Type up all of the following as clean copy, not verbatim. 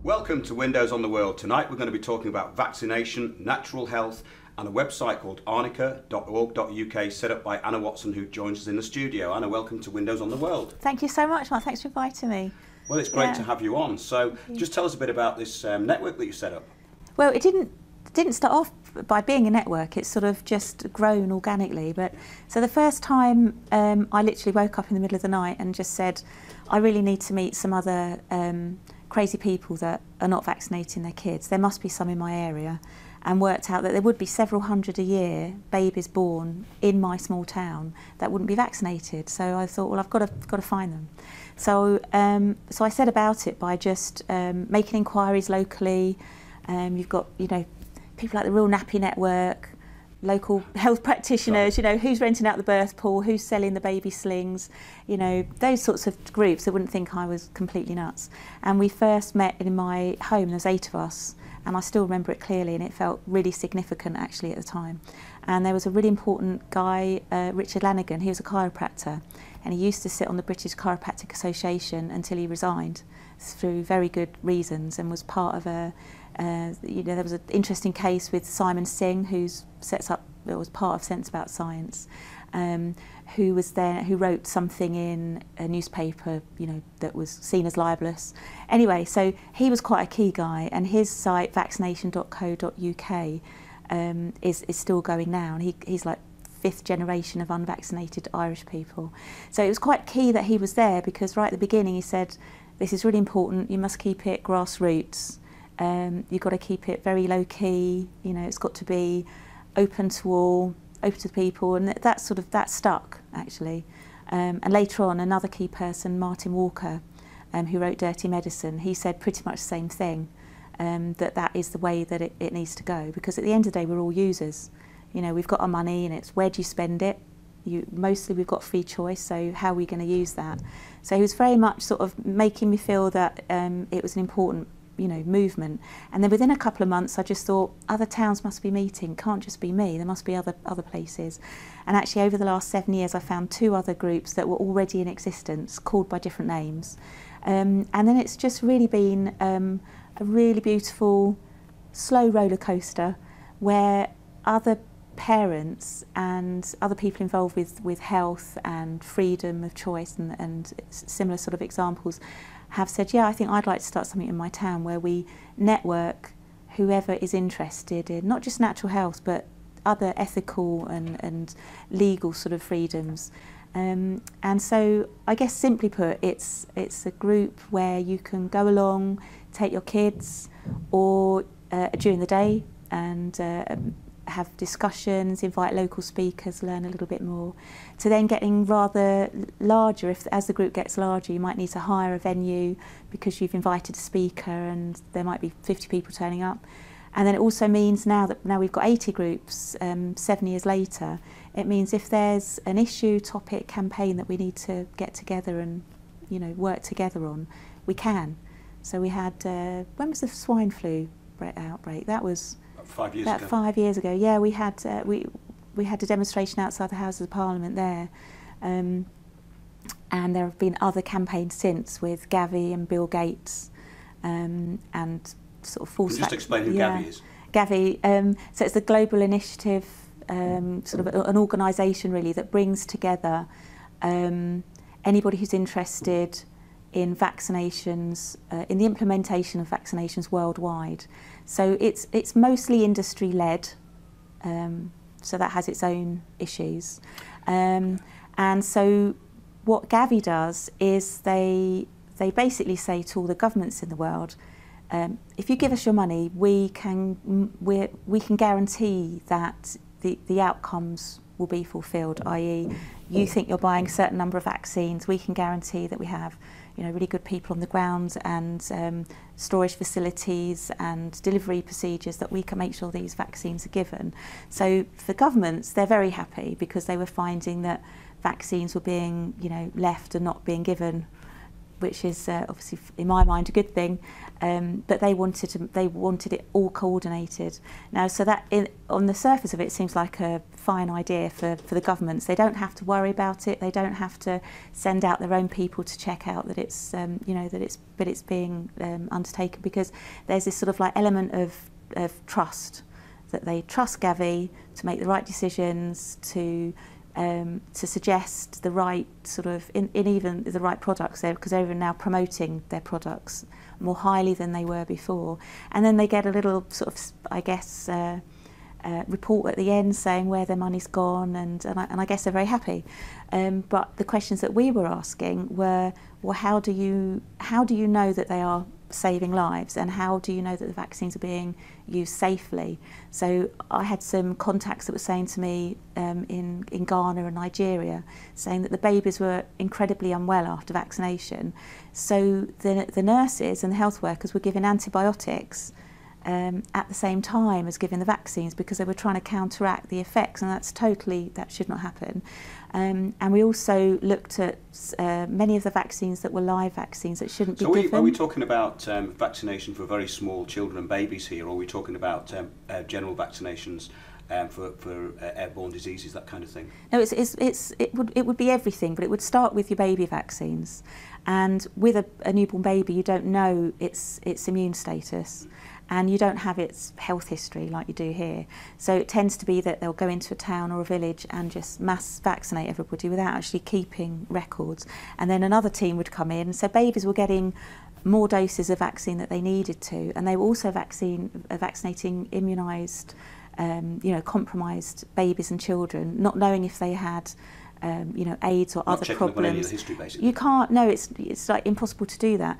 Welcome to Windows on the World. Tonight we're going to be talking about vaccination, natural health and a website called arnica.org.uk set up by Anna Watson, who joins us in the studio. Anna, welcome to Windows on the World. Thank you so much, Mark. Thanks for inviting me. Well, it's great to have you on. So just tell us a bit about this network that you set up. Well, it didn't start off by being a network. It's sort of just grown organically. But so the first time I literally woke up in the middle of the night and just said, I really need to meet some other crazy people that are not vaccinating their kids. There must be some in my area, and worked out that there would be several hundred a year babies born in my small town that wouldn't be vaccinated. So I thought, well, I've got to find them. So so I set about it by just making inquiries locally. You've got, you know, people like the Real Nappy Network, local health practitioners, you know, who's renting out the birth pool, who's selling the baby slings, you know, those sorts of groups that wouldn't think I was completely nuts. And we first met in my home. There's 8 of us, and I still remember it clearly, and it felt really significant actually at the time. And there was a really important guy, Richard Lanigan. He was a chiropractor, and he used to sit on the British Chiropractic Association until he resigned through very good reasons, and was part of a you know, there was an interesting case with Simon Singh, who was part of Sense About Science, who wrote something in a newspaper, you know, that was seen as libelous. Anyway, so he was quite a key guy, and his site vaccination.co.uk is still going now, and he's like 5th generation of unvaccinated Irish people. So it was quite key that he was there, because right at the beginning he said, this is really important, you must keep it grassroots. You've got to keep it very low key, you know, it's got to be open to all, open to people, and that stuck actually. And later on, another key person, Martin Walker, who wrote Dirty Medicine, he said pretty much the same thing, that is the way that it needs to go, because at the end of the day we're all users. You know, we've got our money, and it's where do you spend it? Mostly we've got free choice, so how are we going to use that? So he was very much sort of making me feel that it was an important, you know, movement. And then within a couple of months I just thought, other towns must be meeting, can't just be me, there must be other places. And actually over the last 7 years I found 2 other groups that were already in existence, called by different names. And then it's just really been a really beautiful, slow roller coaster, where other parents and other people involved with health and freedom of choice and similar sort of examples have said, yeah, I think I'd like to start something in my town where we network whoever is interested in not just natural health, but other ethical and legal sort of freedoms. And so I guess simply put, it's a group where you can go along, take your kids, or during the day, and have discussions, invite local speakers, learn a little bit more, to then getting rather larger. As the group gets larger, you might need to hire a venue because you've invited a speaker and there might be 50 people turning up. And then it also means now we've got 80 groups, 7 years later, it means if there's an issue, topic, campaign that we need to get together and, you know, work together on, we can. So we had, when was the swine flu outbreak? That was 5 years ago. About 5 years ago, yeah. We had a demonstration outside the Houses of Parliament there, and there have been other campaigns since with Gavi and Bill Gates, and sort of force. Just explain who Gavi is. Gavi, so it's a global initiative, sort of an organisation really that brings together anybody who's interested in vaccinations, in the implementation of vaccinations worldwide. So it's mostly industry-led, so that has its own issues. And so what Gavi does is they basically say to all the governments in the world, if you give us your money, we can guarantee that the outcomes will be fulfilled, i.e. you think you're buying a certain number of vaccines, we can guarantee that we have really good people on the ground and storage facilities and delivery procedures that we can make sure these vaccines are given. So for governments, they're very happy because they were finding that vaccines were being left and not being given, which is obviously in my mind a good thing, but they wanted it all coordinated. Now, so that on the surface of it seems like a fine idea for the governments. They don't have to worry about it. They don't have to send out their own people to check out that it's that it's being undertaken, because there's this sort of like element of trust, that they trust Gavi to make the right decisions, to suggest the right sort of in even the right products there, because they're now promoting their products more highly than they were before, and then they get a little sort of, I guess, report at the end saying where their money's gone, and I guess they're very happy. But the questions that we were asking were, well, how do you know that they are saving lives, and how do you know that the vaccines are being used safely? So I had some contacts that were saying to me in Ghana and Nigeria, saying that the babies were incredibly unwell after vaccination. So the nurses and the health workers were given antibiotics at the same time as giving the vaccines, because they were trying to counteract the effects, and that should not happen. And we also looked at many of the vaccines that were live vaccines that shouldn't be given. Are we talking about vaccination for very small children and babies here, or are we talking about general vaccinations for airborne diseases, that kind of thing? No, it would be everything, but it would start with your baby vaccines. And with a newborn baby, you don't know its immune status, and you don't have its health history like you do here. So it tends to be that they'll go into a town or a village and just mass vaccinate everybody without actually keeping records. And then another team would come in. So babies were getting more doses of vaccine that they needed to, and they were also vaccinating immunised, compromised babies and children, not knowing if they had AIDS or other problems. History, basically. You can't. No, it's like impossible to do that.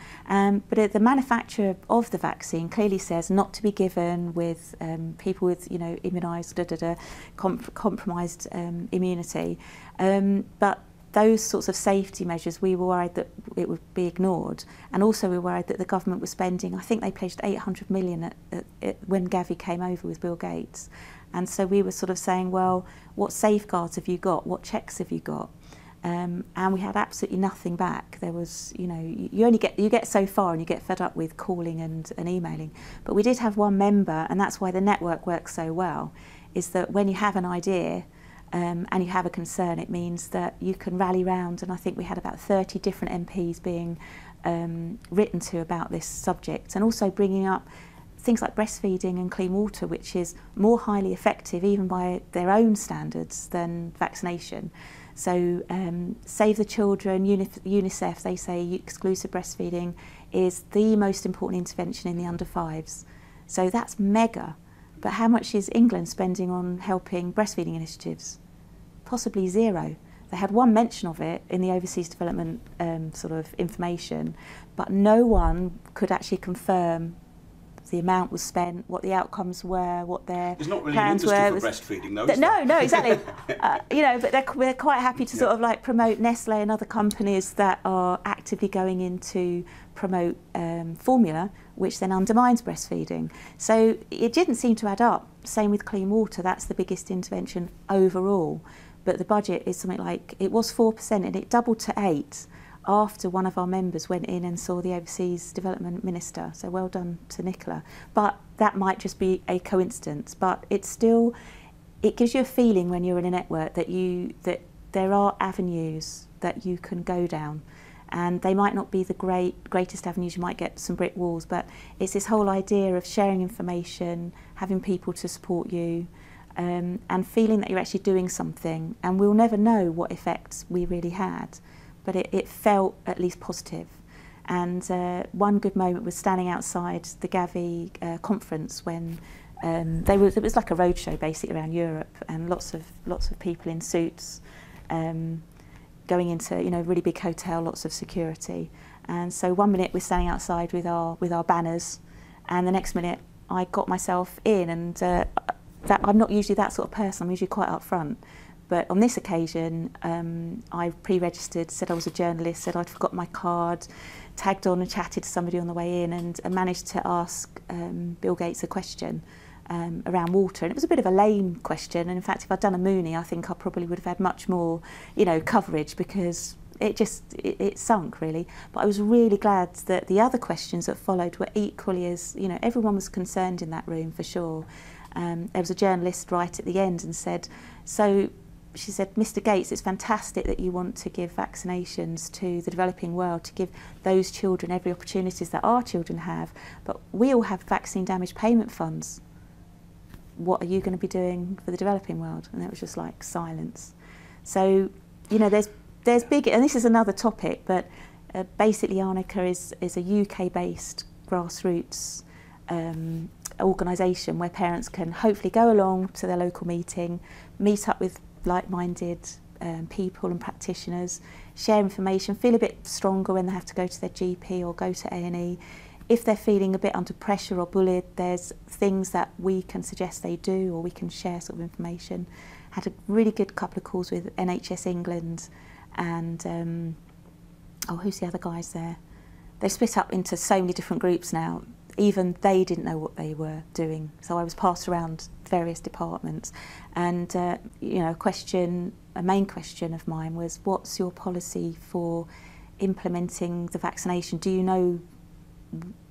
But the manufacturer of the vaccine clearly says not to be given with people with immunised compromised immunity. But those sorts of safety measures, we were worried that it would be ignored, and also we were worried that the government was spending. I think they pledged 800 million when Gavi came over with Bill Gates. And so we were sort of saying, well, what safeguards have you got? What checks have you got? And we had absolutely nothing back. There was, you get so far, and you get fed up with calling and emailing. But we did have one member, and that's why the network works so well, is that when you have an idea and you have a concern, it means that you can rally round. And I think we had about 30 different MPs being written to about this subject, and also bringing up things like breastfeeding and clean water, which is more highly effective even by their own standards than vaccination. So Save the Children, UNICEF, they say exclusive breastfeeding is the most important intervention in the under fives. So that's mega. But how much is England spending on helping breastfeeding initiatives? Possibly zero. They had one mention of it in the overseas development sort of information, but no one could actually confirm the amount was spent, what the outcomes were, what their plans were. There's not really an industry for breastfeeding, though, is there? No, exactly. But they're quite happy to sort of like promote Nestle and other companies that are actively going in to promote formula, which then undermines breastfeeding. So it didn't seem to add up. Same with clean water. That's the biggest intervention overall. But the budget is something like, it was 4% and it doubled to 8%. After one of our members went in and saw the overseas development minister. So well done to Nicola. But that might just be a coincidence. But it gives you a feeling when you're in a network that there are avenues that you can go down. And they might not be the greatest avenues, you might get some brick walls, but it's this whole idea of sharing information, having people to support you, and feeling that you're actually doing something. And we'll never know what effects we really had. But it felt at least positive. And one good moment was standing outside the Gavi conference when it was like a roadshow basically around Europe, and lots of people in suits going into really big hotel, lots of security. And so one minute we're standing outside with our banners, and the next minute I got myself in, and that I'm not usually that sort of person. I'm usually quite upfront. But on this occasion, I pre-registered, said I was a journalist, said I'd forgot my card, tagged on and chatted to somebody on the way in, and managed to ask Bill Gates a question around water. And it was a bit of a lame question. And in fact, if I'd done a Mooney, I think I probably would have had much more, coverage, because it sunk really. But I was really glad that the other questions that followed were equally as, everyone was concerned in that room for sure. There was a journalist right at the end and said, so she said, Mr. Gates, it's fantastic that you want to give vaccinations to the developing world, to give those children every opportunities that our children have, but we all have vaccine damage payment funds. What are you going to be doing for the developing world? And it was just like silence. So, there's big, and this is another topic, but basically Arnica is a UK-based grassroots organisation where parents can hopefully go along to their local meeting, meet up with like-minded people and practitioners, share information, feel a bit stronger when they have to go to their GP or go to A&E. If they're feeling a bit under pressure or bullied, there's things that we can suggest they do, or we can share sort of information. Had a really good couple of calls with NHS England and, who's the other guys there? They've split up into so many different groups now. Even they didn't know what they were doing. So I was passed around various departments. And, a main question of mine was, what's your policy for implementing the vaccination? Do you know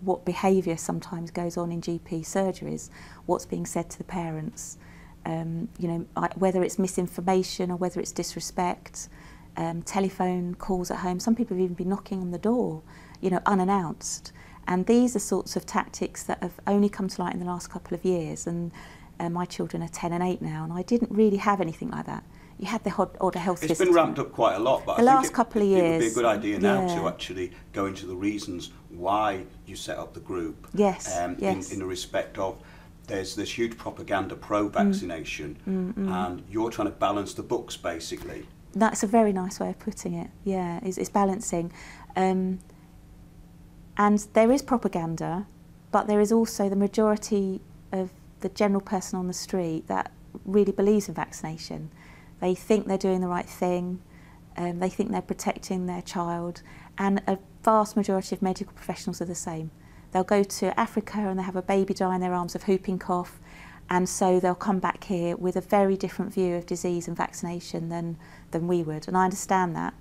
what behaviour sometimes goes on in GP surgeries? What's being said to the parents? Whether it's misinformation or whether it's disrespect, telephone calls at home. Some people have even been knocking on the door, unannounced. And these are sorts of tactics that have only come to light in the last couple of years. And my children are 10 and 8 now, and I didn't really have anything like that. You had the odd health system. It's been ramped up quite a lot, but I think it would be a good idea now to actually go into the reasons why you set up the group. Yes, in the respect of there's this huge propaganda pro-vaccination, and you're trying to balance the books, basically. That's a very nice way of putting it. Yeah, it's balancing. And there is propaganda, but there is also the majority of the general person on the street that really believes in vaccination. They think they're doing the right thing, they think they're protecting their child, and a vast majority of medical professionals are the same. They'll go to Africa and they have a baby die in their arms of whooping cough, and so they'll come back here with a very different view of disease and vaccination than we would. And I understand that,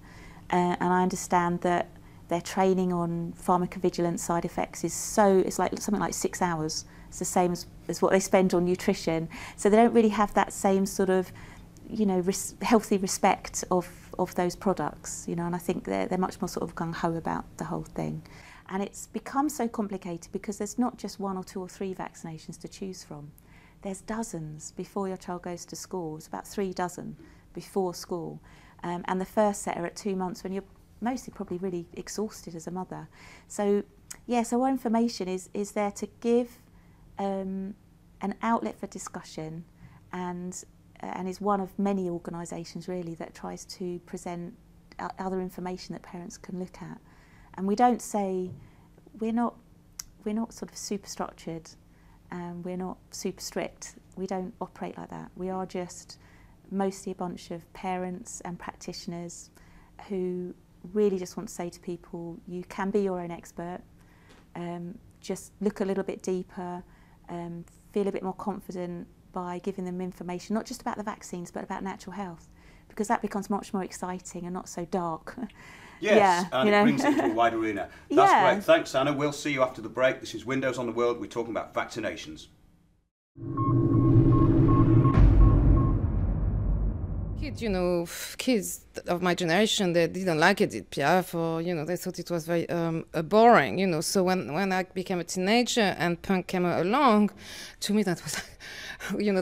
and I understand that their training on pharmacovigilance side effects it's like something like 6 hours. It's the same as what they spend on nutrition. So they don't really have that same sort of, healthy respect of those products, and I think they're much more sort of gung-ho about the whole thing. And it's become so complicated because there's not just 1 or 2 or 3 vaccinations to choose from. There's dozens before your child goes to school. It's about 3 dozen before school. And the first set are at 2 months when you're mostly probably really exhausted as a mother. So, so our information is there to give an outlet for discussion, and is one of many organisations really that tries to present other information that parents can look at. And we don't say, we're not sort of super structured, and we're not super strict. We don't operate like that. We are just mostly a bunch of parents and practitioners who really just want to say to people, you can be your own expert, just look a little bit deeper, feel a bit more confident by giving them information, not just about the vaccines, but about natural health, because that becomes much more exciting and not so dark. Yes, and it brings it into a wide arena. That's great. Thanks, Anna. We'll see you after the break. This is Windows on the World. We're talking about vaccinations. Kids of my generation, they didn't like Edith Piaf, or they thought it was very boring. So when I became a teenager and punk came along, to me that was,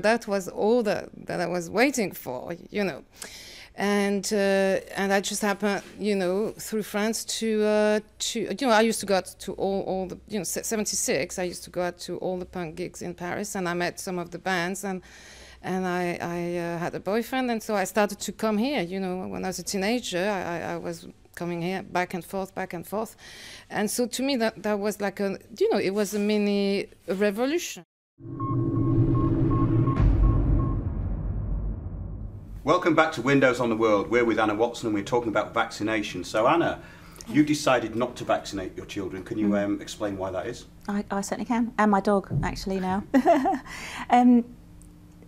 that was all that I was waiting for, And I just happened, through friends to I used to go out to all the, 76. I used to go out to all the punk gigs in Paris, and I met some of the bands, and I had a boyfriend, and so I started to come here. When I was a teenager, I was coming here, back and forth, back and forth. And so to me, that was like a, you know, it was a mini revolution. Welcome back to Windows on the World. We're with Anna Watson and we're talking about vaccination. So Anna, you decided not to vaccinate your children. Can you explain why that is? I certainly can, and my dog actually now.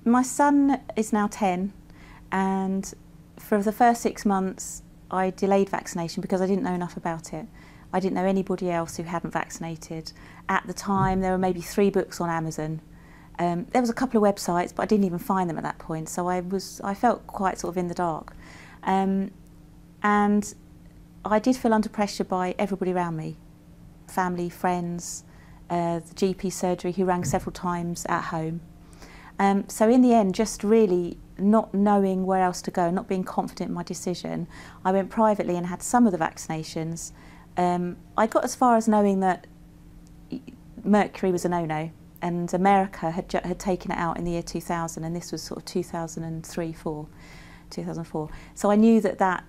My son is now 10, and for the first 6 months I delayed vaccination because I didn't know enough about it. I didn't know anybody else who hadn't vaccinated. At the time there were maybe 3 books on Amazon. There was a couple of websites, but I didn't even find them at that point, so I felt quite sort of in the dark. And I did feel under pressure by everybody around me, family, friends, the GP surgery who rang several times at home. So in the end, just really not knowing where else to go, not being confident in my decision, I went privately and had some of the vaccinations. I got as far as knowing that mercury was a no-no, and America had taken it out in the year 2000, and this was sort of 2004. So I knew that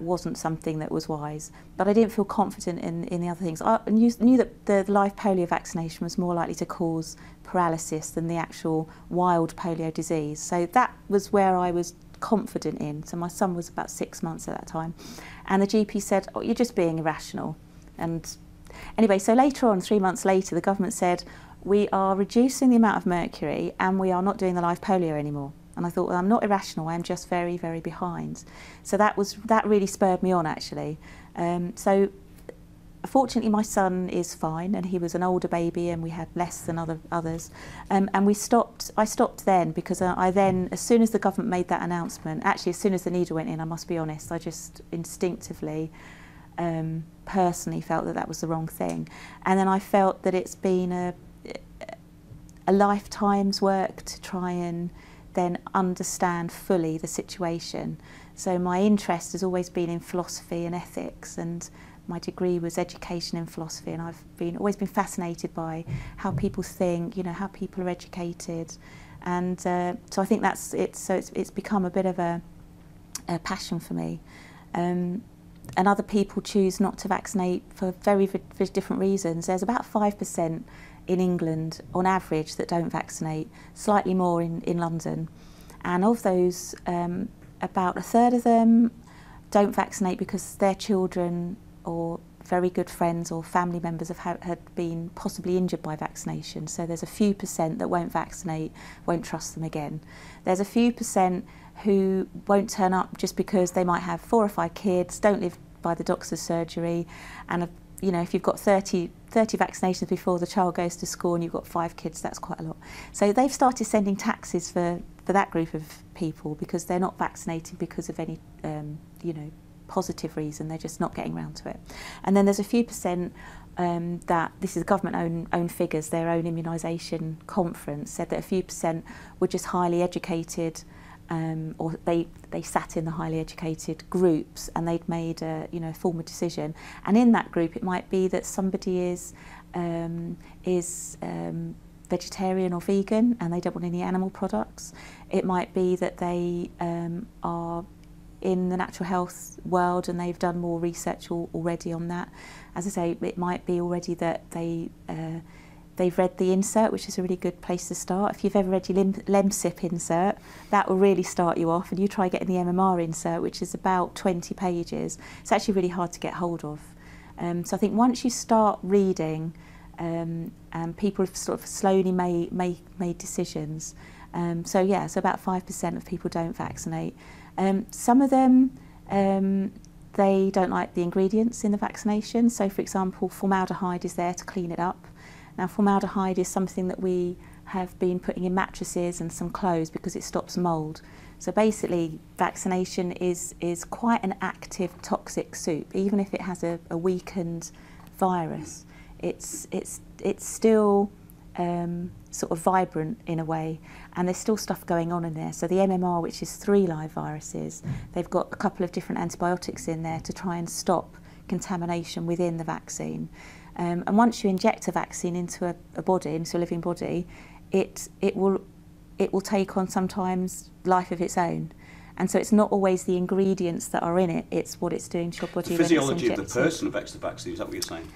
wasn't something that was wise, but I didn't feel confident in the other things. I knew that the live polio vaccination was more likely to cause paralysis than the actual wild polio disease. So that was where I was confident in. So my son was about 6 months at that time, and the GP said, "Oh, you're just being irrational." And anyway, so later on, 3 months later, the government said, "We are reducing the amount of mercury and we are not doing the live polio anymore." And I thought, well, I'm not irrational, I'm just very, very behind. So that really spurred me on, actually. So fortunately my son is fine, and he was an older baby and we had less than others. And I stopped then because I then, as soon as the government made that announcement, actually as soon as the needle went in, I must be honest, I just instinctively, personally felt that was the wrong thing. And then I felt that it's been a lifetime's work to try and then understand fully the situation. So my interest has always been in philosophy and ethics, and my degree was education in philosophy, and I've always been fascinated by how people think, you know, how people are educated, and so I think it's become a bit of a passion for me. And other people choose not to vaccinate for very different reasons. There's about 5% in England on average that don't vaccinate, slightly more in London, and of those about a third of them don't vaccinate because their children or very good friends or family members had been possibly injured by vaccination. So there's a few percent that won't vaccinate, won't trust them again. There's a few percent who won't turn up just because they might have 4 or 5 kids, don't live by the doctor's surgery, and you know, if you've got 30 vaccinations before the child goes to school and you've got 5 kids, that's quite a lot. So they've started sending taxes for that group of people because they're not vaccinated because of any, you know, positive reason. They're just not getting around to it. And then there's a few percent that, this is government own figures, their own immunisation conference said that a few percent were just highly educated, or they sat in the highly educated groups and they'd made a formal decision. And in that group, it might be that somebody is vegetarian or vegan and they don't want any animal products. It might be that they are in the natural health world and they've done more research already on that. As I say, it might be already that they've read the insert, which is a really good place to start. If you've ever read your LEMSIP insert, that will really start you off, and you try getting the MMR insert, which is about 20 pages. It's actually really hard to get hold of. So I think once you start reading, and people have sort of slowly made decisions. So yeah, so about 5% of people don't vaccinate. Some of them, they don't like the ingredients in the vaccination. So for example, formaldehyde is there to clean it up. Now, formaldehyde is something that we have been putting in mattresses and some clothes because it stops mould. So basically, vaccination is quite an active toxic soup. Even if it has a weakened virus, it's still sort of vibrant in a way, and there's still stuff going on in there. So the MMR, which is 3 live viruses, they've got a couple of different antibiotics in there to try and stop contamination within the vaccine. And once you inject a vaccine into a body, into a living body, it will take on sometimes life of its own. And so it's not always the ingredients that are in it, it's what it's doing to your body. The physiology of the person affects the vaccine, is that what you're saying?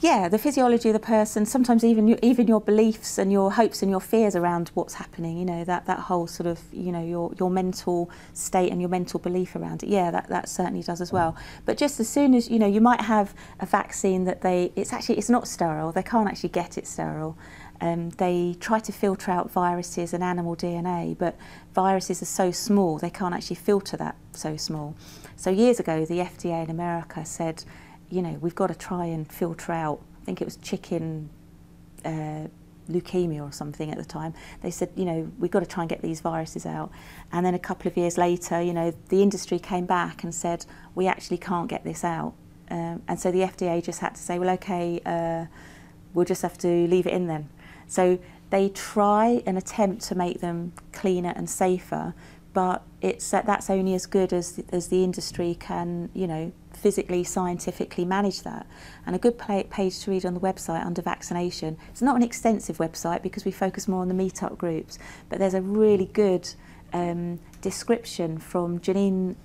Yeah, the physiology of the person, sometimes even your beliefs and your hopes and your fears around what's happening, you know, that whole sort of, you know, your mental state and your mental belief around it. Yeah, that certainly does as well. But just as soon as, you know, you might have a vaccine that it's not sterile, they can't actually get it sterile. They try to filter out viruses and animal DNA, but viruses are so small, they can't actually filter that so small. So years ago, the FDA in America said, you know, we've got to try and filter out, I think it was chicken leukemia or something at the time. They said, you know, we've got to try and get these viruses out. And then a couple of years later, you know, the industry came back and said, we actually can't get this out. And so the FDA just had to say, well, okay, we'll just have to leave it in then. So they try and attempt to make them cleaner and safer, but that's only as good as the industry can, you know, physically, scientifically manage that. And a good page to read on the website under vaccination. It's not an extensive website because we focus more on the meetup groups, but there's a really good description from Janine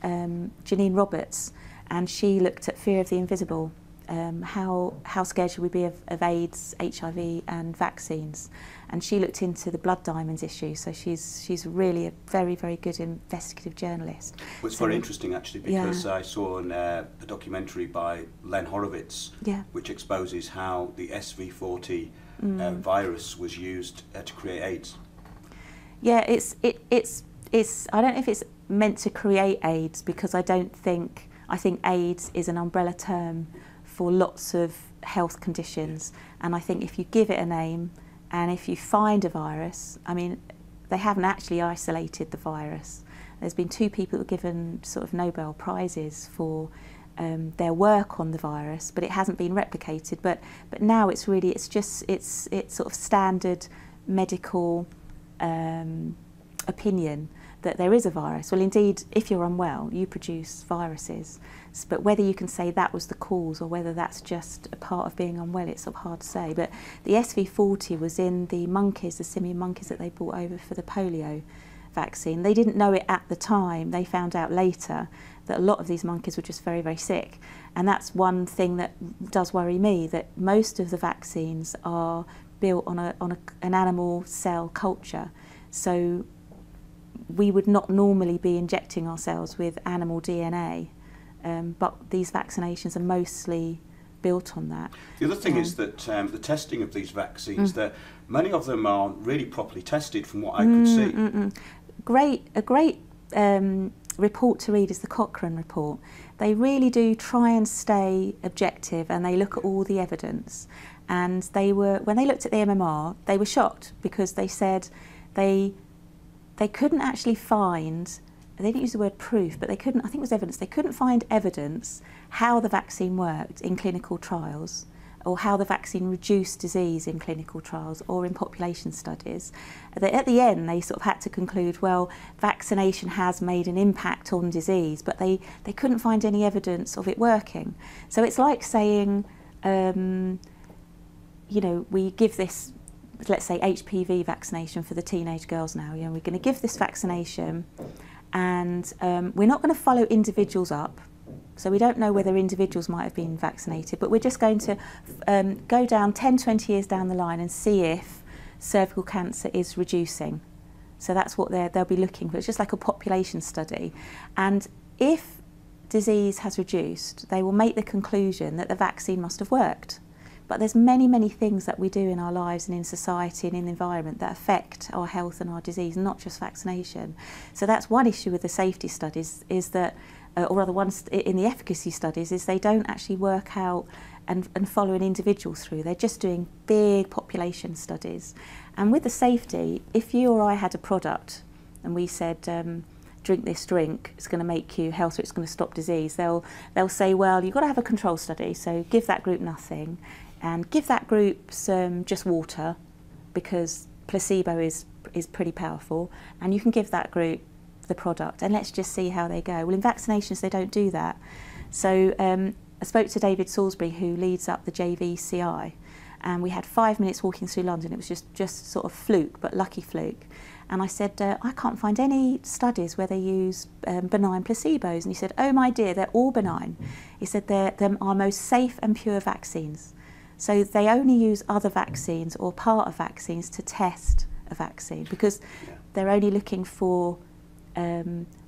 Roberts, and she looked at fear of the invisible. How scared should we be of AIDS, HIV and vaccines? And she looked into the blood diamonds issue, so she's really a very, very good investigative journalist. Well, it's very interesting actually, because I saw a documentary by Len Horowitz, which exposes how the SV40 virus was used to create AIDS. Yeah, it's I don't know if it's meant to create AIDS, because I think AIDS is an umbrella term for lots of health conditions, and I think if you give it a name and if you find a virus, I mean, they haven't actually isolated the virus. There's been 2 people who were given sort of Nobel Prizes for their work on the virus, but it hasn't been replicated. But now it's sort of standard medical opinion that there is a virus. Well, indeed, if you're unwell, you produce viruses. But whether you can say that was the cause or whether that's just a part of being unwell, it's sort of hard to say. But the SV40 was in the monkeys, the simian monkeys that they brought over for the polio vaccine. They didn't know it at the time. They found out later that a lot of these monkeys were just very, very sick. And that's one thing that does worry me, that most of the vaccines are built on an animal cell culture. So we would not normally be injecting ourselves with animal DNA, but these vaccinations are mostly built on that. The other thing is that the testing of these vaccines, that many of them aren't really properly tested from what I could see. A great report to read is the Cochrane report. They really do try and stay objective, and they look at all the evidence. And when they looked at the MMR, they were shocked, because they said they couldn't actually find, they didn't use the word proof, but they couldn't, I think it was evidence, they couldn't find evidence how the vaccine worked in clinical trials, or how the vaccine reduced disease in clinical trials or in population studies. At the end, they sort of had to conclude, well, vaccination has made an impact on disease, but they couldn't find any evidence of it working. So it's like saying, you know, we give this, let's say, HPV vaccination for the teenage girls now. You know, we're going to give this vaccination, and we're not going to follow individuals up. So we don't know whether individuals might have been vaccinated, but we're just going to go down 10, 20 years down the line and see if cervical cancer is reducing. So that's what they'll be looking for. It's just like a population study. And if disease has reduced, they will make the conclusion that the vaccine must have worked. But there's many, many things that we do in our lives and in society and in the environment that affect our health and our disease, not just vaccination. So that's one issue with the safety studies, is that, or rather one in the efficacy studies, is they don't actually work out and follow an individual through. They're just doing big population studies. And with the safety, if you or I had a product and we said, drink this drink, it's going to make you healthier, it's going to stop disease, they'll say, well, you've got to have a control study, so give that group nothing, and give that group some just water, because placebo is pretty powerful, and you can give that group the product, and let's just see how they go. Well, in vaccinations, they don't do that. So I spoke to David Salisbury, who leads up the JVCI, and we had 5 minutes walking through London. It was just sort of fluke, but lucky fluke. And I said, I can't find any studies where they use benign placebos. And he said, oh my dear, they're all benign. He said they're our most safe and pure vaccines. So they only use other vaccines or part of vaccines to test a vaccine, because they're only looking for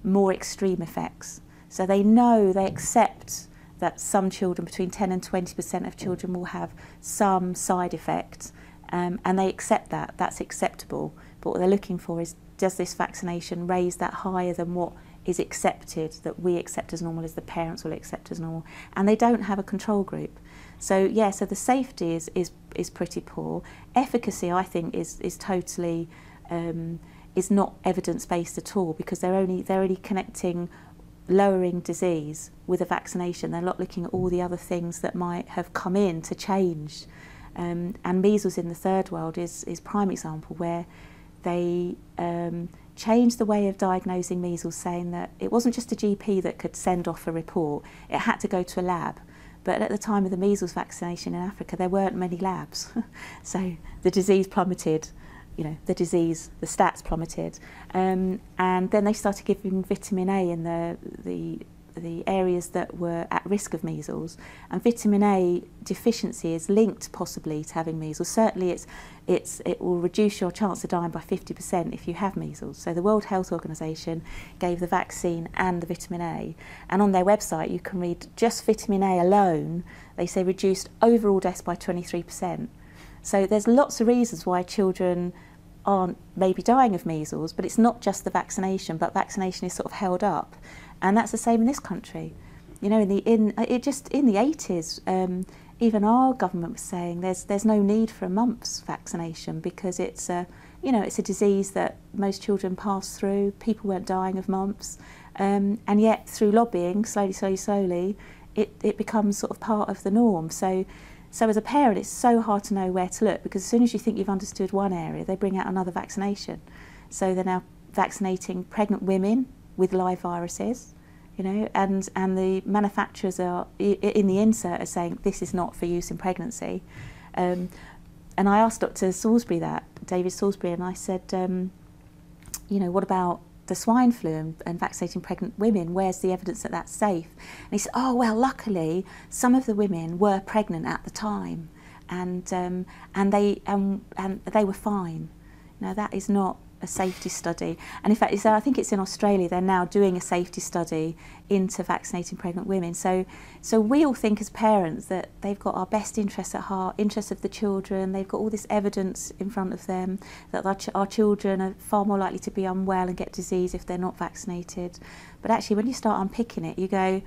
more extreme effects. So they know, they accept that some children, between 10 and 20% of children, will have some side effect, and they accept that, that's acceptable. But what they're looking for is, does this vaccination raise that higher than what is accepted, that we accept as normal, as the parents will accept as normal? And they don't have a control group. So yeah, so the safety is pretty poor. Efficacy, I think, is totally is not evidence-based at all, because they're only connecting lowering disease with a vaccination. They're not looking at all the other things that might have come in to change. And measles in the third world is prime example, where they changed the way of diagnosing measles, saying that it wasn't just a GP that could send off a report, it had to go to a lab. But at the time of the measles vaccination in Africa, there weren't many labs. So the disease plummeted, you know, the stats plummeted. And then they started giving vitamin A in the areas that were at risk of measles. And vitamin A deficiency is linked possibly to having measles. Certainly it will reduce your chance of dying by 50% if you have measles. So the World Health Organization gave the vaccine and the vitamin A. And on their website you can read just vitamin A alone, they say reduced overall deaths by 23%. So there's lots of reasons why children aren't maybe dying of measles, but it's not just the vaccination, but vaccination is sort of held up. And that's the same in this country. You know, in the 80s, even our government was saying there's no need for a mumps vaccination, because it's a disease that most children pass through. People weren't dying of mumps, and yet through lobbying, slowly, it becomes sort of part of the norm. So as a parent, it's so hard to know where to look, because as soon as you think you've understood one area, they bring out another vaccination. So they're now vaccinating pregnant women with live viruses, you know, and the manufacturers are in the insert are saying this is not for use in pregnancy. And I asked Dr. Salisbury David Salisbury, and I said, you know, what about the swine flu and vaccinating pregnant women? Where's the evidence that that's safe? And he said, oh well, luckily some of the women were pregnant at the time, and they were fine. Now that is not a safety study, and in fact, I think it's in Australia. They're now doing a safety study into vaccinating pregnant women. So we all think as parents that they've got our best interests at heart, interests of the children. They've got all this evidence in front of them that our children are far more likely to be unwell and get disease if they're not vaccinated. But actually, when you start unpicking it, you go,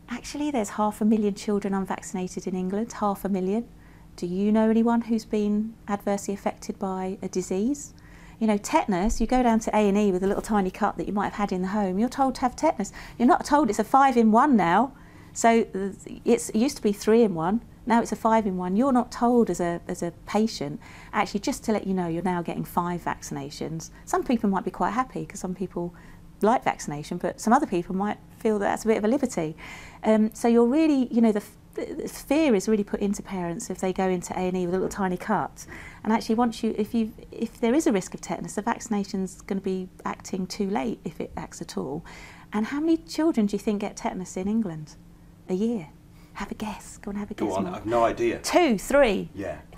actually, there's 500,000 children unvaccinated in England. 500,000. Do you know anyone who's been adversely affected by a disease? You know, tetanus, you go down to A&E with a little tiny cut that you might have had in the home, you're told to have tetanus. You're not told it's a 5-in-1 now. So it used to be 3-in-1, now it's a 5-in-1. You're not told as a patient, actually, just to let you know, you're now getting 5 vaccinations. Some people might be quite happy, because some people like vaccination, but some other people might feel that that's a bit of a liberty. So you're really, you know, the fear is really put into parents if they go into A&E with a little tiny cut. And actually, if there is a risk of tetanus, the vaccination's going to be acting too late if it acts at all. And how many children do you think get tetanus in England a year? Have a guess. Go and have a guess. Go on, Mark. I've no idea. 2, 3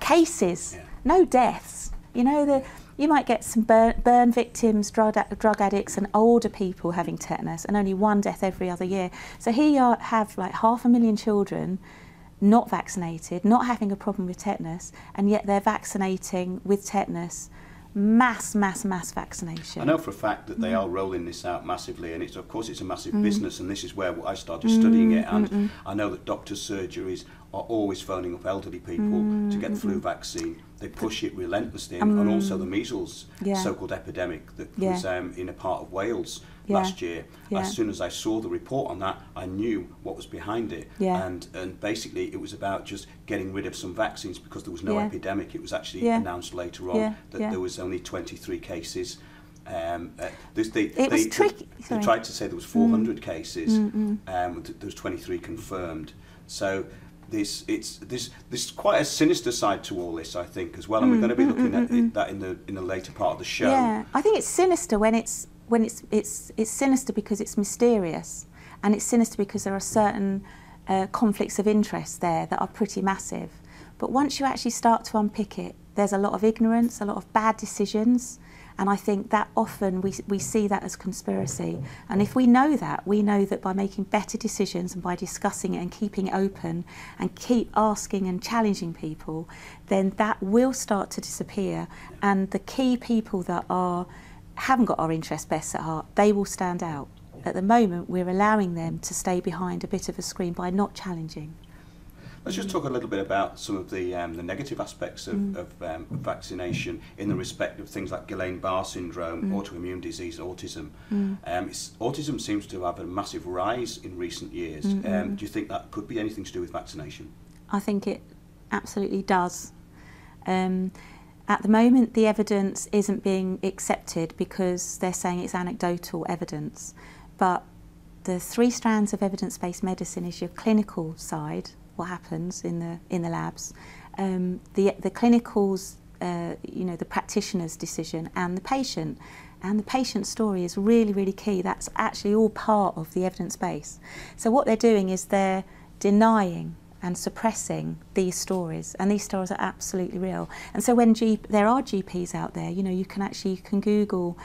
cases. Yeah. No deaths. You know, you might get some burn victims, drug addicts and older people having tetanus, and only 1 death every other year. So here you have like 500,000 children not vaccinated, not having a problem with tetanus, and yet they're vaccinating with tetanus. Mass vaccination. I know for a fact that they are rolling this out massively, and of course it's a massive business, and this is where I started studying it, and I know that doctors' surgeries are always phoning up elderly people to get the flu vaccine. They push it relentlessly, and also the measles so-called epidemic that was in a part of Wales last year. As soon as I saw the report on that, I knew what was behind it, and basically it was about just getting rid of some vaccines because there was no epidemic. It was actually announced later on that there was only 23 cases. It was tricky. They tried to say there was 400 cases, there was 23 confirmed. So there's quite a sinister side to all this, I think, as well, and we're going to be looking at that in the later part of the show. Yeah, I think it's sinister when it's sinister because it's mysterious, and it's sinister because there are certain conflicts of interest there that are pretty massive. But once you actually start to unpick it, there's a lot of ignorance, a lot of bad decisions, and I think that often we see that as conspiracy. And if we know that by making better decisions and by discussing it and keeping it open and keep asking and challenging people, then that will start to disappear. And the key people that haven't got our interests best at heart, they will stand out. At the moment, we're allowing them to stay behind a bit of a screen by not challenging. Let's just talk a little bit about some of the negative aspects of vaccination in the respect of things like Guillain-Barré syndrome, autoimmune disease, autism. Autism seems to have a massive rise in recent years. Do you think that could be anything to do with vaccination? I think it absolutely does. At the moment, the evidence isn't being accepted because they're saying it's anecdotal evidence. But the 3 strands of evidence-based medicine is your clinical side, what happens in the labs, the clinicals, the practitioner's decision, and the patient. And the patient's story is really, really key. That's actually all part of the evidence base. So what they're doing is they're denying and suppressing these stories, and these stories are absolutely real. And so when there are GPs out there, you can Google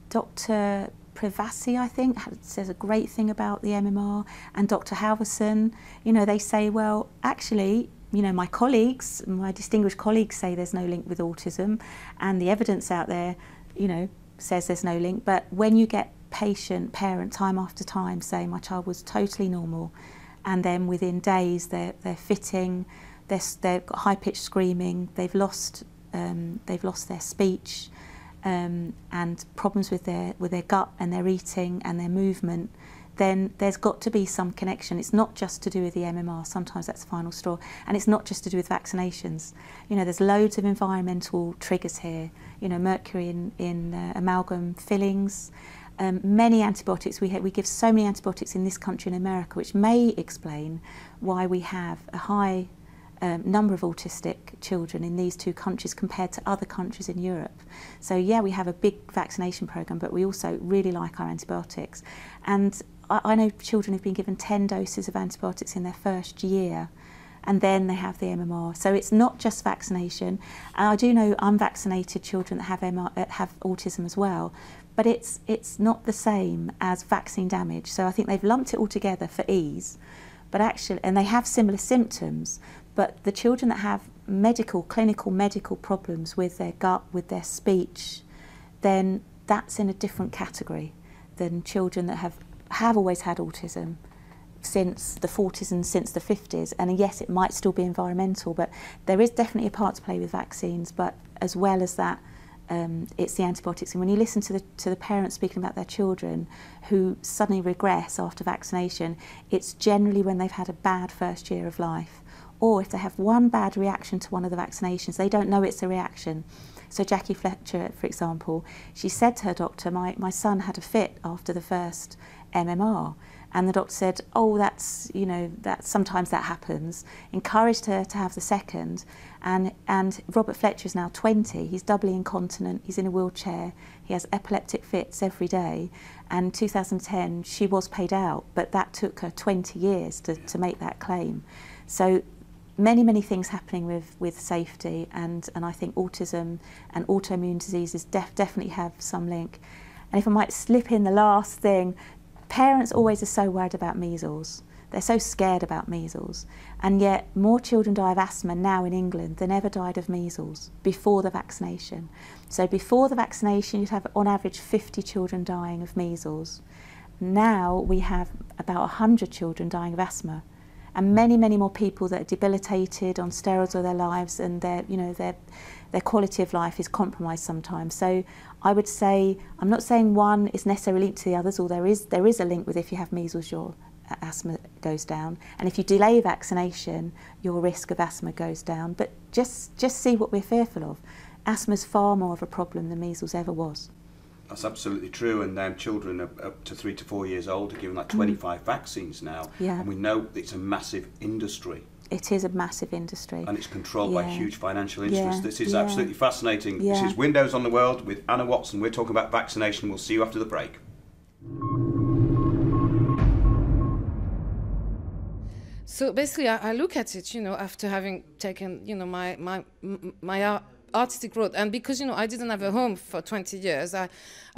Dr. Privasi, I think, says a great thing about the MMR, and Dr. Halverson. They say, well, actually, my distinguished colleagues say there's no link with autism, and the evidence out there, says there's no link. But when you get parent time after time saying my child was totally normal, and then within days they're fitting, they've got high-pitched screaming, they've lost their speech, and problems with their gut and their eating and their movement, then there's got to be some connection. It's not just to do with the MMR, sometimes that's the final straw, and it's not just to do with vaccinations. There's loads of environmental triggers here, mercury in amalgam fillings, many antibiotics. We give so many antibiotics in this country in America, which may explain why we have a high number of autistic children in these 2 countries compared to other countries in Europe. So yeah, we have a big vaccination programme, but we also really like our antibiotics. And I know children who've been given 10 doses of antibiotics in their first year, and then they have the MMR. So it's not just vaccination. And I do know unvaccinated children that have autism as well, but it's not the same as vaccine damage. So I think they've lumped it all together for ease, but actually, and they have similar symptoms. But the children that have clinical medical problems with their gut, with their speech, then that's in a different category than children that have always had autism since the 40s and since the 50s. And yes, it might still be environmental, but there is definitely a part to play with vaccines. But as well as that, it's the antibiotics. And when you listen to the parents speaking about their children who suddenly regress after vaccination, it's generally when they've had a bad first year of life, or if they have one bad reaction to one of the vaccinations, they don't know it's a reaction. So Jackie Fletcher, for example, she said to her doctor, my son had a fit after the first MMR. And the doctor said, oh, that's sometimes that happens. Encouraged her to have the second. And Robert Fletcher is now 20. He's doubly incontinent. He's in a wheelchair. He has epileptic fits every day. And in 2010, she was paid out, but that took her 20 years to make that claim. So many things happening with safety, and I think autism and autoimmune diseases definitely have some link. And if I might slip in the last thing, parents always are so worried about measles. They're so scared about measles, and yet more children die of asthma now in England than ever died of measles before the vaccination. So before the vaccination, you'd have on average 50 children dying of measles. Now we have about 100 children dying of asthma, and many more people that are debilitated on steroids all their lives, and their quality of life is compromised sometimes. So I would say, I'm not saying one is necessarily linked to the others, or there is a link with if you have measles, your asthma goes down, and if you delay vaccination, your risk of asthma goes down. But just see what we're fearful of. Asthma's far more of a problem than measles ever was. That's absolutely true, and children up to 3 to 4 years old are given like 25 vaccines now, and we know it's a massive industry. It is a massive industry. And it's controlled by huge financial interests. Yeah. This is absolutely fascinating. Yeah. This is Windows on the World with Anna Watson. We're talking about vaccination. We'll see you after the break. So basically, I look at it, after having taken, my artistic road, and because I didn't have a home for 20 years, I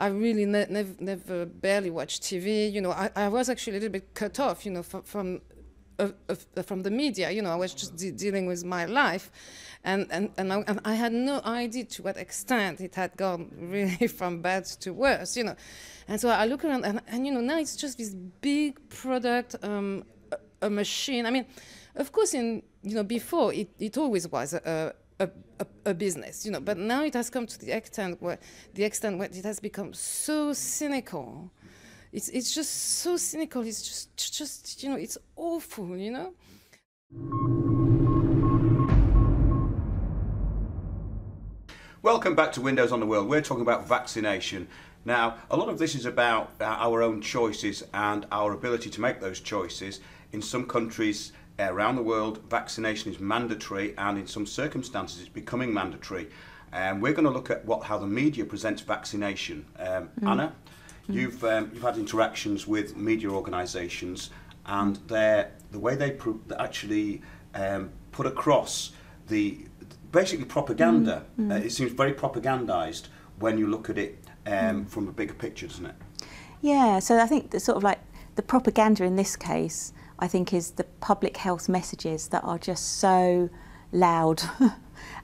really never barely watched TV. I was actually a little bit cut off, from the media. I was just dealing with my life, and I had no idea to what extent it had gone really from bad to worse. And so I look around, and now it's just this big product. A machine. I mean, of course, before it always was a business, but now it has come to the extent where it has become so cynical. It's just so cynical. It's just it's awful. Welcome back to Windows on the World. We're talking about vaccination. Now, a lot of this is about our own choices and our ability to make those choices. In some countries around the world, vaccination is mandatory, and in some circumstances it's becoming mandatory. And we're going to look at how the media presents vaccination. Anna, you've had interactions with media organisations, and the way they actually put across basically propaganda. It seems very propagandised when you look at it from a bigger picture, doesn't it? Yeah, so I think the propaganda in this case, I think, is the public health messages that are just so loud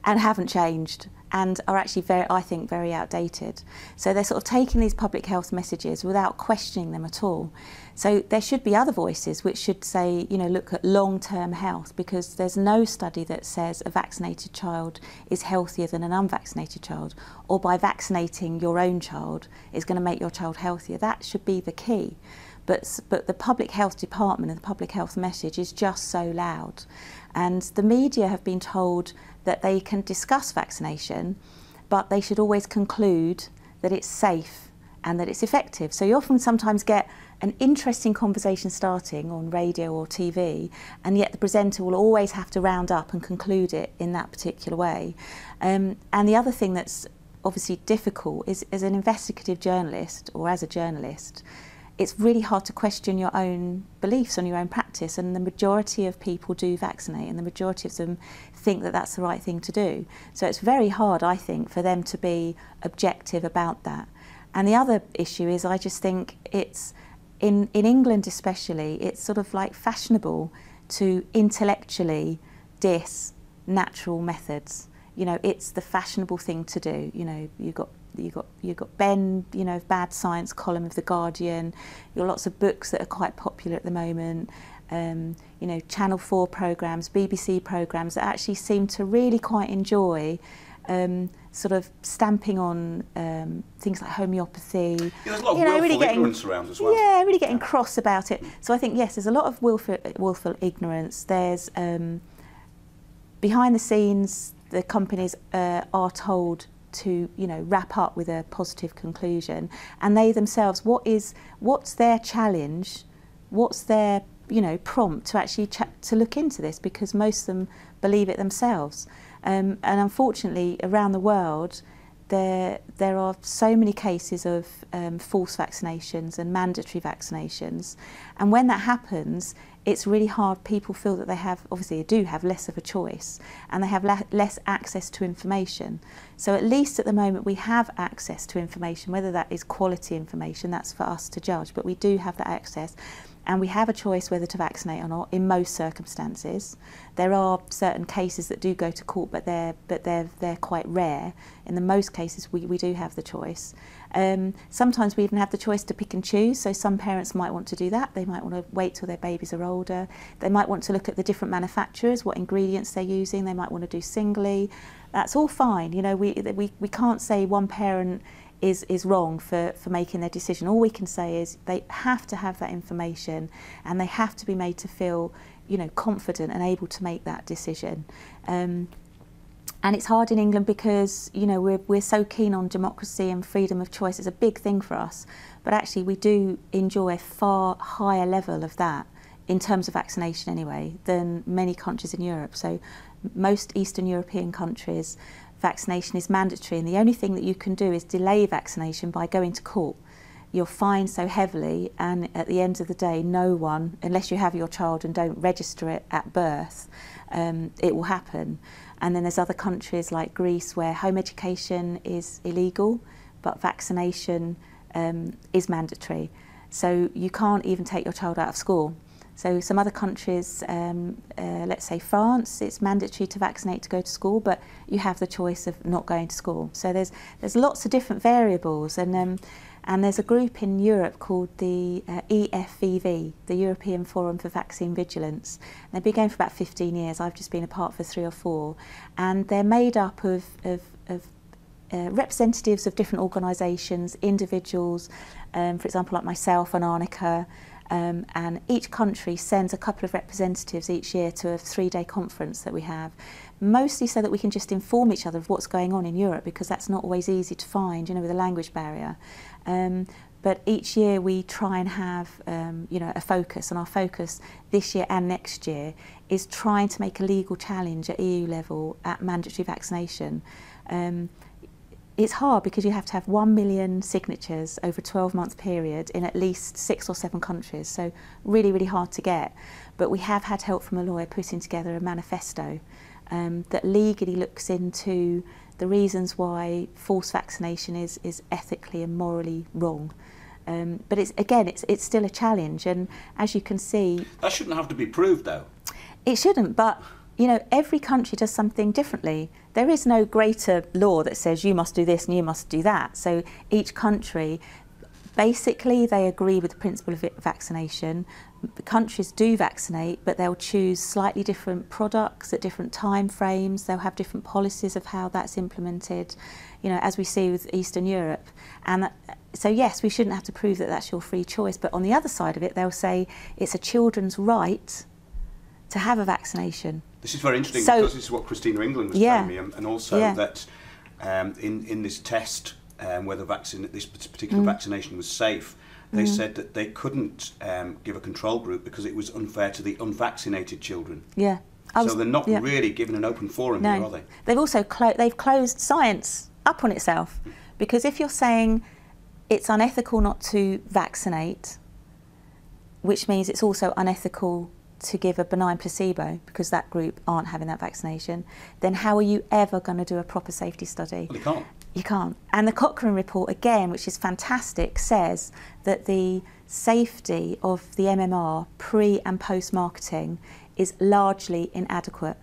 and haven't changed and are actually very outdated. So they're sort of taking these public health messages without questioning them at all. So there should be other voices which should say, look at long-term health, because there's no study that says a vaccinated child is healthier than an unvaccinated child, or by vaccinating your own child is going to make your child healthier. That should be the key. But the public health department and the public health message is just so loud. And the media have been told that they can discuss vaccination, but they should always conclude that it's safe and that it's effective. So you often sometimes get an interesting conversation starting on radio or TV, and yet the presenter will always have to round up and conclude it in that particular way. And the other thing that's obviously difficult is, as an investigative journalist or as a journalist, it's really hard to question your own beliefs on your own practice, and the majority of people do vaccinate, and the majority of them think that that's the right thing to do. So it's very hard, I think, for them to be objective about that. And the other issue is, I just think it's, in England especially, it's sort of like fashionable to intellectually diss natural methods. It's the fashionable thing to do. You've got Ben, Bad Science column of The Guardian. You've got lots of books that are quite popular at the moment. Channel 4 programmes, BBC programmes that actually seem to really quite enjoy sort of stamping on things like homeopathy. Yeah, there's a lot of willful ignorance around as well. Yeah, really getting cross about it. So I think, yes, there's a lot of willful ignorance. There's behind the scenes, the companies are told to wrap up with a positive conclusion, and they themselves, what's their challenge, what's their prompt to actually to look into this, because most of them believe it themselves, and unfortunately around the world there are so many cases of false vaccinations and mandatory vaccinations, and when that happens, it's really hard. People feel that they do have less of a choice, and they have less access to information. So at least at the moment we have access to information, whether that is quality information, that's for us to judge, but we do have that access. And we have a choice whether to vaccinate or not in most circumstances. There are certain cases that do go to court, but they're quite rare. In the most cases, we do have the choice. Sometimes we even have the choice to pick and choose. So some parents might want to do that. They might want to wait till their babies are older. They might want to look at the different manufacturers, what ingredients they're using. They might want to do singly. That's all fine. We can't say one parent is wrong for making their decision. All we can say is they have to have that information, and they have to be made to feel confident and able to make that decision. And And it's hard in England because, you know, we're so keen on democracy and freedom of choice. It's a big thing for us. But actually we do enjoy a far higher level of that, in terms of vaccination anyway, than many countries in Europe. So most Eastern European countries, vaccination is mandatory, and the only thing that you can do is delay vaccination by going to court. You're fined so heavily, and at the end of the day, no one, unless you have your child and don't register it at birth, it will happen. And then there's other countries like Greece where home education is illegal, but vaccination is mandatory. So you can't even take your child out of school. So some other countries, let's say France, it's mandatory to vaccinate to go to school, but you have the choice of not going to school. So there's lots of different variables, and there's a group in Europe called the EFVV, the European Forum for Vaccine Vigilance. They've been going for about 15 years. I've just been a part for 3 or 4, and they're made up of representatives of different organisations, individuals, for example, like myself and Arnica. And each country sends a couple of representatives each year to a 3-day conference that we have, mostly so that we can just inform each other of what's going on in Europe, because that's not always easy to find, you know, with a language barrier. But each year we try and have, you know, a focus, and our focus this year and next year is trying to make a legal challenge at EU level at mandatory vaccination. It's hard because you have to have 1 million signatures over a 12-month period in at least 6 or 7 countries, so really, really hard to get. But we have had help from a lawyer putting together a manifesto that legally looks into the reasons why forced vaccination is ethically and morally wrong. But it's still a challenge, and as you can see... That shouldn't have to be proved, though. It shouldn't, but you know, every country does something differently. There is no greater law that says you must do this and you must do that. So each country, basically they agree with the principle of vaccination. The countries do vaccinate, but they'll choose slightly different products at different time frames. They'll have different policies of how that's implemented, you know, as we see with Eastern Europe. And so yes, we shouldn't have to prove that that's your free choice, but on the other side of it, they'll say it's a children's right to have a vaccination. This is very interesting, because this is what Christina England was telling me, and also that in this test, where this particular vaccination was safe, they said that they couldn't give a control group because it was unfair to the unvaccinated children. Yeah. So they're not really given an open forum here, are they? They've also they've closed science up on itself, because if you're saying it's unethical not to vaccinate, which means it's also unethical to give a benign placebo because that group aren't having that vaccination, then how are you ever going to do a proper safety study? Well, you can't. You can't. And the Cochrane report, again, which is fantastic, says that the safety of the MMR pre and post marketing is largely inadequate.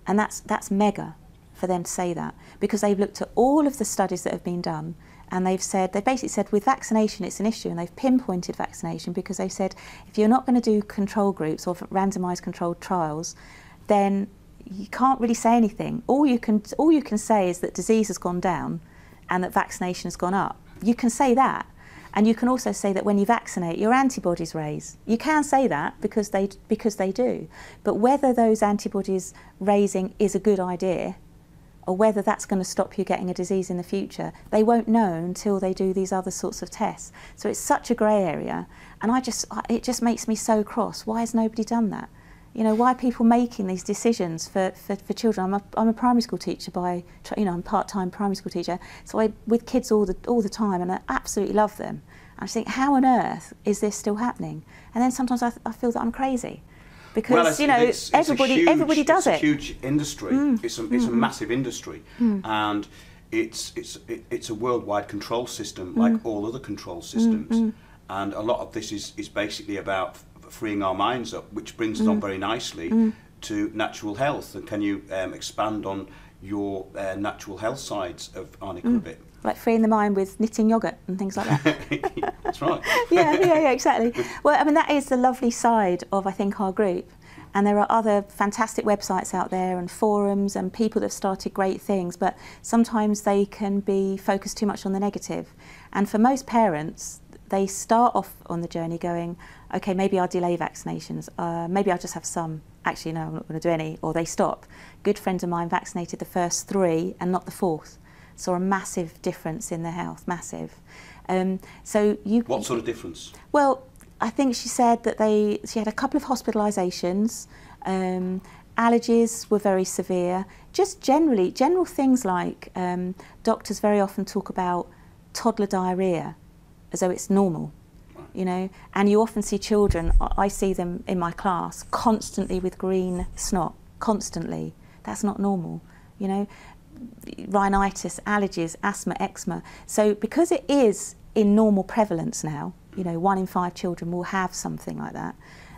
And that's mega for them to say that, because they've looked at all of the studies that have been done, and they basically said with vaccination it's an issue, and they've pinpointed vaccination because they said if you're not going to do control groups or randomised controlled trials, then you can't really say anything. All you can say is that disease has gone down and that vaccination has gone up. You can say that, and you can also say that when you vaccinate your antibodies raise. You can say that because they do. But whether those antibodies raising is a good idea, or whether that's going to stop you getting a disease in the future, they won't know until they do these other sorts of tests. So it's such a grey area, and it just makes me so cross. Why has nobody done that? You know, why are people making these decisions for children? I'm a primary school teacher I'm a part-time primary school teacher, so I'm with kids all the time, and I absolutely love them. I just think, how on earth is this still happening? And then sometimes I feel that I'm crazy. Because everybody does it. It's a huge industry. It's a massive industry, and it's a worldwide control system, like all other control systems. And a lot of this is basically about freeing our minds up, which brings us on very nicely to natural health. And can you expand on your natural health sides of Arnica a bit? Like freeing the mind with knitting yoghurt and things like that. That's right. yeah, exactly. Well, I mean, that is the lovely side of, I think, our group. And there are other fantastic websites out there and forums and people that have started great things, but sometimes they can be focused too much on the negative. And for most parents, they start off on the journey going, okay, maybe I'll delay vaccinations, maybe I'll just have some, actually no, I'm not going to do any, or they stop. Good friends of mine vaccinated the first 3 and not the 4th. Saw a massive difference in their health, massive. So what sort of difference? Well, I think she said that she had a couple of hospitalisations, allergies were very severe, just general things like doctors very often talk about toddler diarrhea as though it's normal, you know, and you often see children, I see them in my class, constantly with green snot, constantly. That's not normal, you know. Rhinitis, allergies, asthma, eczema. So because it is in normal prevalence now, you know, 1 in 5 children will have something like that,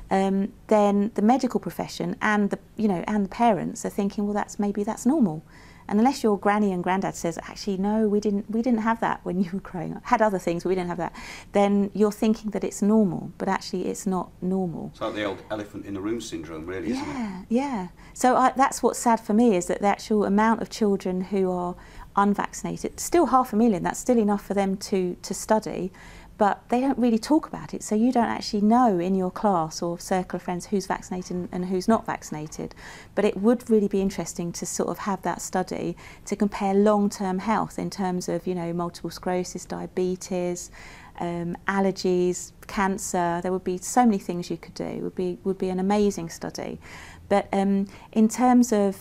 then the medical profession and the, you know, and the parents are thinking, well, maybe that's normal. And unless your granny and granddad says, actually, no, we didn't have that when you were growing up, had other things, but we didn't have that, then you're thinking that it's normal, but actually it's not normal. It's like the old elephant in the room syndrome, really, isn't it? Yeah. So that's what's sad for me, is that the actual amount of children who are unvaccinated, still 500,000, that's still enough for them to study, but they don't really talk about it, so you don't actually know in your class or circle of friends who's vaccinated and who's not vaccinated. But it would really be interesting to sort of have that study to compare long-term health in terms of, you know, multiple sclerosis, diabetes, allergies, cancer. There would be so many things you could do. It would be an amazing study. But in terms of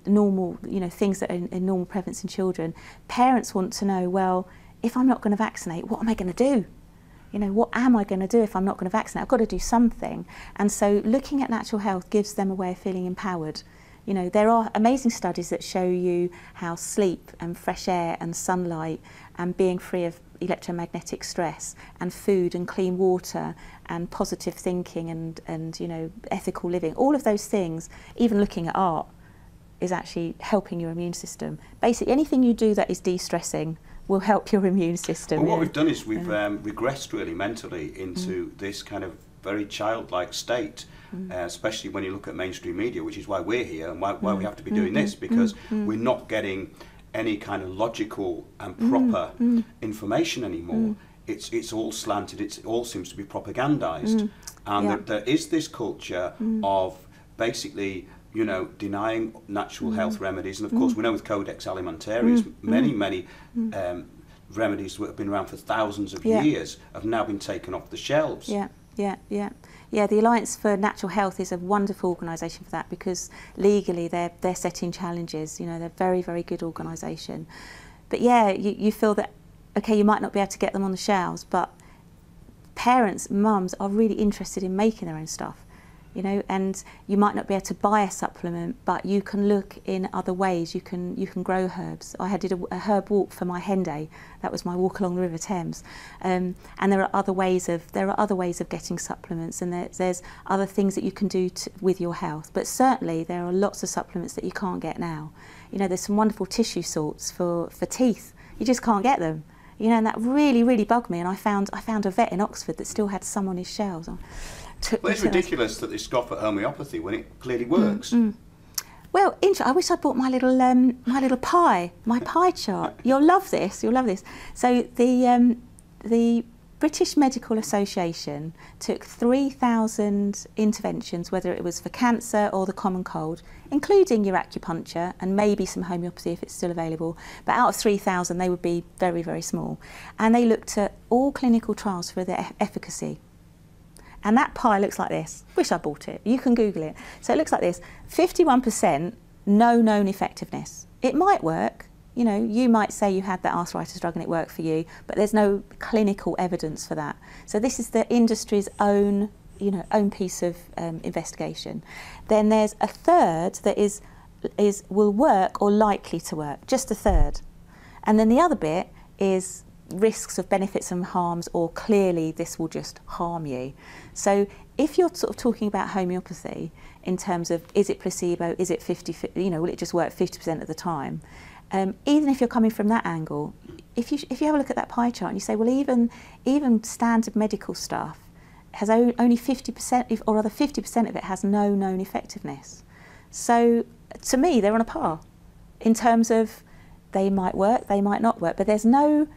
normal, you know, things that are in normal prevalence in children, parents want to know, well, if I'm not going to vaccinate, what am I going to do? You know, what am I going to do if I'm not going to vaccinate? I've got to do something. And so looking at natural health gives them a way of feeling empowered. You know, there are amazing studies that show you how sleep and fresh air and sunlight and being free of electromagnetic stress and food and clean water and positive thinking and you know, ethical living, all of those things, even looking at art, is actually helping your immune system. Basically, anything you do that is de-stressing will help your immune system. Well, what we've done is we've regressed really mentally into this kind of very childlike state, especially when you look at mainstream media, which is why we're here and why we have to be doing this, because we're not getting any kind of logical and proper information anymore. It's all slanted, it all seems to be propagandized. And there is this culture of basically, you know, denying natural health remedies. And of course, we know with Codex Alimentarius, many remedies that have been around for thousands of years have now been taken off the shelves. Yeah, the Alliance for Natural Health is a wonderful organisation for that, because legally they're setting challenges. You know, they're a very, very good organisation. But yeah, you feel that, okay, you might not be able to get them on the shelves, but parents, mums are really interested in making their own stuff. You know, and you might not be able to buy a supplement, but you can look in other ways. You can grow herbs. I did a herb walk for my hen day. That was my walk along the River Thames. And there are other ways of getting supplements, and there's other things that you can do with your health. But certainly there are lots of supplements that you can't get now. You know, there's some wonderful tissue salts for teeth. You just can't get them. You know, and that really, really bugged me. And I found a vet in Oxford that still had some on his shelves. Well, it's ridiculous that they scoff at homeopathy when it clearly works. Well, I wish I'd bought my little pie chart. You'll love this. So the British Medical Association took 3,000 interventions, whether it was for cancer or the common cold, including your acupuncture and maybe some homeopathy if it's still available. But out of 3,000, they would be very, very small. And they looked at all clinical trials for their efficacy. And that pie looks like this. Wish I bought it. You can Google it. So it looks like this. 51%, no known effectiveness. It might work. You know, you might say you had that arthritis drug and it worked for you, but there's no clinical evidence for that. So this is the industry's own piece of investigation. Then there's a third that will work or likely to work, just a third. And then the other bit is risks of benefits and harms, or clearly this will just harm you. So if you're sort of talking about homeopathy in terms of, is it placebo, is it 50, you know, will it just work 50% of the time? Even if you're coming from that angle, if you have a look at that pie chart and you say, well, even standard medical stuff has only 50%, or rather 50% of it has no known effectiveness. So to me, they're on a par in terms of they might work, they might not work, but there's no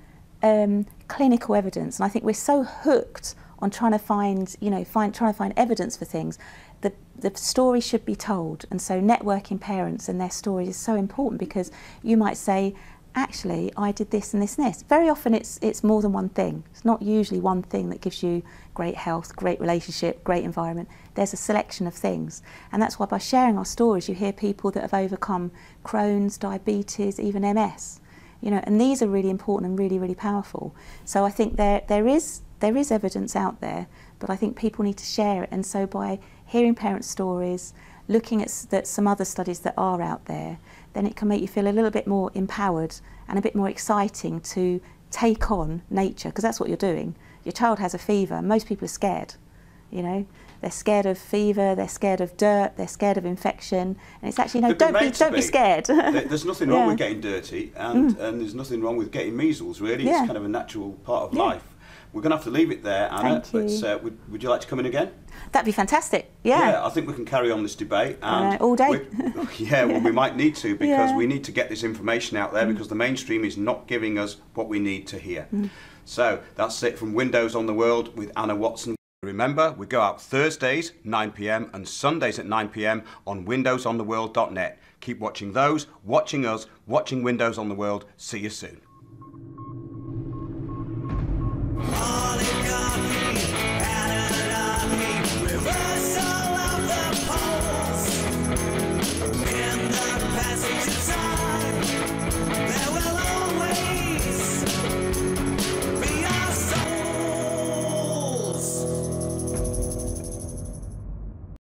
clinical evidence. And I think we're so hooked on trying to find, trying to find evidence for things. The story should be told, and so networking parents and their stories is so important, because you might say, actually, I did this and this and this. Very often it's more than one thing. It's not usually one thing that gives you great health, great relationship, great environment. There's a selection of things. And that's why by sharing our stories, you hear people that have overcome Crohn's, diabetes, even MS. And these are really important and really, really powerful. So I think there is evidence out there, but I think people need to share it. And so by hearing parents' stories, looking at some other studies that are out there, then it can make you feel a little bit more empowered and a bit more exciting to take on nature, because that's what you're doing. Your child has a fever. Most people are scared. They're scared of fever, they're scared of dirt, they're scared of infection, and it's actually, don't be scared. There's nothing wrong with getting dirty, and there's nothing wrong with getting measles, really. It's kind of a natural part of life. We're going to have to leave it there, Anna. But would you like to come in again? That'd be fantastic. Yeah, I think we can carry on this debate. And all day. We might need to, because we need to get this information out there, because the mainstream is not giving us what we need to hear. So that's it from Windows on the World with Anna Watson. Remember, we go out Thursdays 9 p.m. and Sundays at 9 p.m. on windowsontheworld.net. Keep watching those, watching us, watching Windows on the World. See you soon.